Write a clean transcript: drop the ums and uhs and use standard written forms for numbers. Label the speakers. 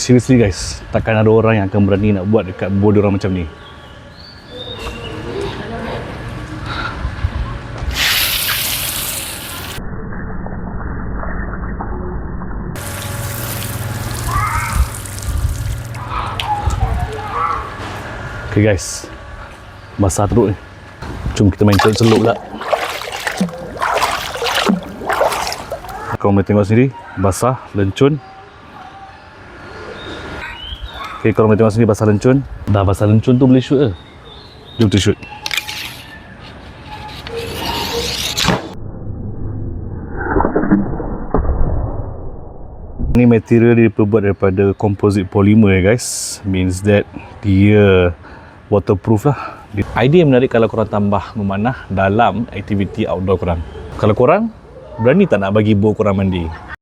Speaker 1: seriously guys, takkan ada orang yang akan berani nak buat dekat body orang macam ni. Okay guys, basah teruk ni. Jom kita main celup pula. Kau boleh tengok sendiri, basah, lencun. Okay, korang boleh tengok sini basah lencun. Dah basah lencun tu boleh shoot ke? Jom kita shoot. Ni material dia diperbuat daripada composite polymer guys. Means that dia waterproof lah. Idea yang menarik kalau korang tambah memanah dalam aktiviti outdoor korang. Kalau korang berani tak nak bagi bau korang mandi?